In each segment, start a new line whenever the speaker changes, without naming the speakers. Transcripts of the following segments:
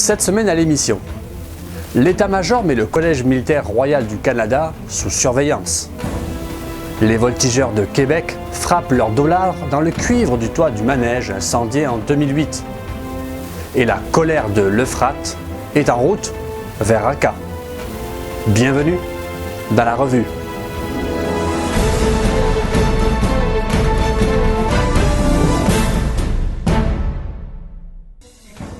Cette semaine à l'émission, l'état-major met le Collège militaire royal du Canada sous surveillance. Les voltigeurs de Québec frappent leur dollar dans le cuivre du toit du manège incendié en 2008. Et la colère de l'Euphrate est en route vers Raqqa. Bienvenue dans la revue.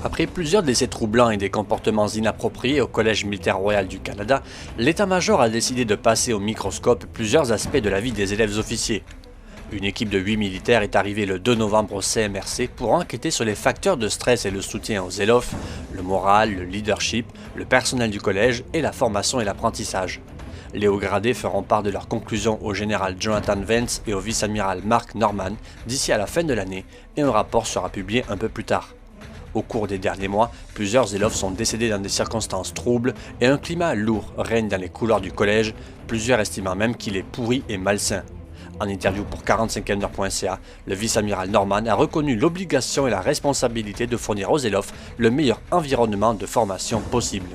Après plusieurs décès troublants et des comportements inappropriés au Collège militaire royal du Canada, l'état-major a décidé de passer au microscope plusieurs aspects de la vie des élèves officiers. Une équipe de 8 militaires est arrivée le 2 novembre au CMRC pour enquêter sur les facteurs de stress et le soutien aux élèves, le moral, le leadership, le personnel du collège et la formation et l'apprentissage. Les hauts gradés feront part de leurs conclusions au général Jonathan Vance et au vice-amiral Mark Norman d'ici à la fin de l'année et un rapport sera publié un peu plus tard. Au cours des derniers mois, plusieurs élèves sont décédés dans des circonstances troubles et un climat lourd règne dans les couloirs du collège, plusieurs estimant même qu'il est pourri et malsain. En interview pour 45heure.ca, le vice-amiral Norman a reconnu l'obligation et la responsabilité de fournir aux élèves le meilleur environnement de formation possible.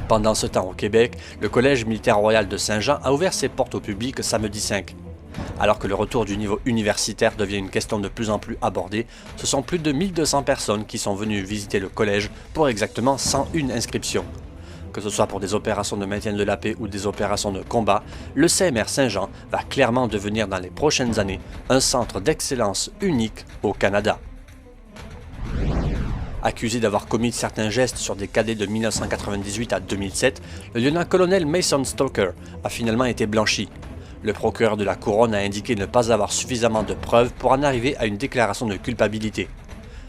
Pendant ce temps au Québec, le Collège militaire royal de Saint-Jean a ouvert ses portes au public samedi 5. Alors que le retour du niveau universitaire devient une question de plus en plus abordée, ce sont plus de 1200 personnes qui sont venues visiter le collège pour exactement 101 inscriptions. Que ce soit pour des opérations de maintien de la paix ou des opérations de combat, le CMR Saint-Jean va clairement devenir dans les prochaines années un centre d'excellence unique au Canada. Accusé d'avoir commis certains gestes sur des cadets de 1998 à 2007, le lieutenant-colonel Mason Stoker a finalement été blanchi. Le procureur de la Couronne a indiqué ne pas avoir suffisamment de preuves pour en arriver à une déclaration de culpabilité.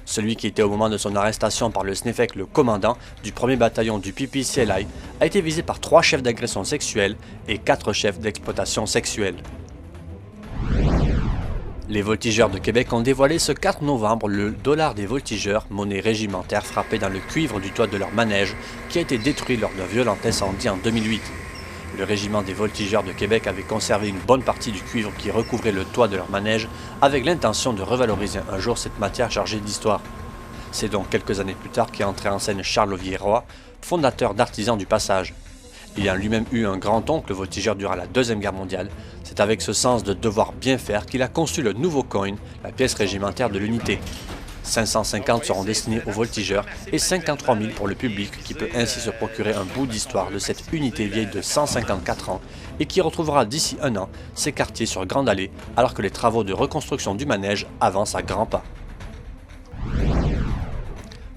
Celui qui était au moment de son arrestation par le SNEFEC, le commandant du 1er bataillon du PPCLI, a été visé par 3 chefs d'agression sexuelle et 4 chefs d'exploitation sexuelle. Les voltigeurs de Québec ont dévoilé ce 4 novembre le dollar des voltigeurs, monnaie régimentaire frappée dans le cuivre du toit de leur manège, qui a été détruit lors d'un violent incendie en 2008. Le régiment des voltigeurs de Québec avait conservé une bonne partie du cuivre qui recouvrait le toit de leur manège avec l'intention de revaloriser un jour cette matière chargée d'histoire. C'est donc quelques années plus tard qu'est entré en scène Charles Roy, fondateur d'Artisans du Passage. Ayant lui-même eu un grand-oncle voltigeur durant la Deuxième Guerre mondiale, c'est avec ce sens de devoir bien faire qu'il a conçu le nouveau coin, la pièce régimentaire de l'unité. 550 seront destinés aux voltigeurs et 53 000 pour le public qui peut ainsi se procurer un bout d'histoire de cette unité vieille de 154 ans et qui retrouvera d'ici un an ses quartiers sur Grande Allée alors que les travaux de reconstruction du manège avancent à grands pas.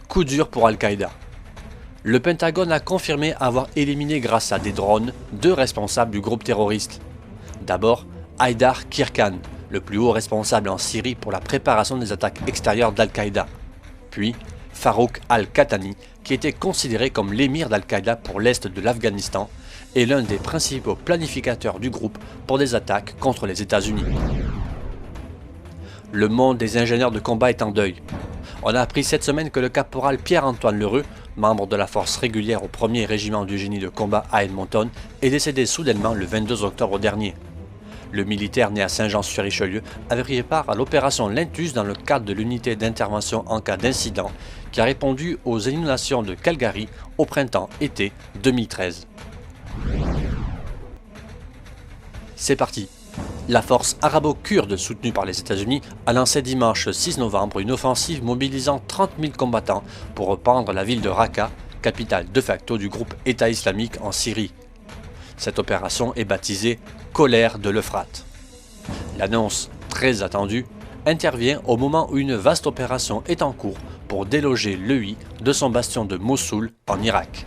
Coup dur pour Al-Qaïda. Le Pentagone a confirmé avoir éliminé grâce à des drones 2 responsables du groupe terroriste. D'abord, Haïdar Kirkan, le plus haut responsable en Syrie pour la préparation des attaques extérieures d'Al-Qaïda. Puis, Farouk al-Qahtani, qui était considéré comme l'émir d'Al-Qaïda pour l'est de l'Afghanistan et l'un des principaux planificateurs du groupe pour des attaques contre les États-Unis. Le monde des ingénieurs de combat est en deuil. On a appris cette semaine que le caporal Pierre-Antoine Lheureux, membre de la force régulière au 1er régiment du génie de combat à Edmonton, est décédé soudainement le 22 octobre dernier. Le militaire né à Saint-Jean-sur-Richelieu avait pris part à l'opération Lintus dans le cadre de l'unité d'intervention en cas d'incident qui a répondu aux inondations de Calgary au printemps-été 2013. C'est parti. La force arabo-kurde soutenue par les États-Unis a lancé dimanche 6 novembre une offensive mobilisant 30 000 combattants pour reprendre la ville de Raqqa, capitale de facto du groupe État islamique en Syrie. Cette opération est baptisée « Colère de l'Euphrate ». L'annonce, très attendue, intervient au moment où une vaste opération est en cours pour déloger l'EI de son bastion de Mossoul en Irak.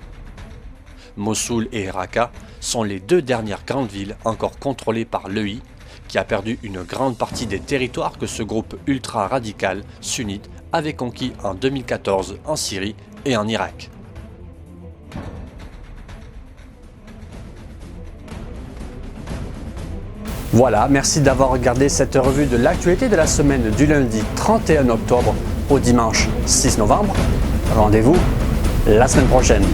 Mossoul et Raqqa sont les 2 dernières grandes villes encore contrôlées par l'EI, qui a perdu une grande partie des territoires que ce groupe ultra-radical sunnite avait conquis en 2014 en Syrie et en Irak. Voilà, merci d'avoir regardé cette revue de l'actualité de la semaine du lundi 31 octobre au dimanche 6 novembre. Rendez-vous la semaine prochaine.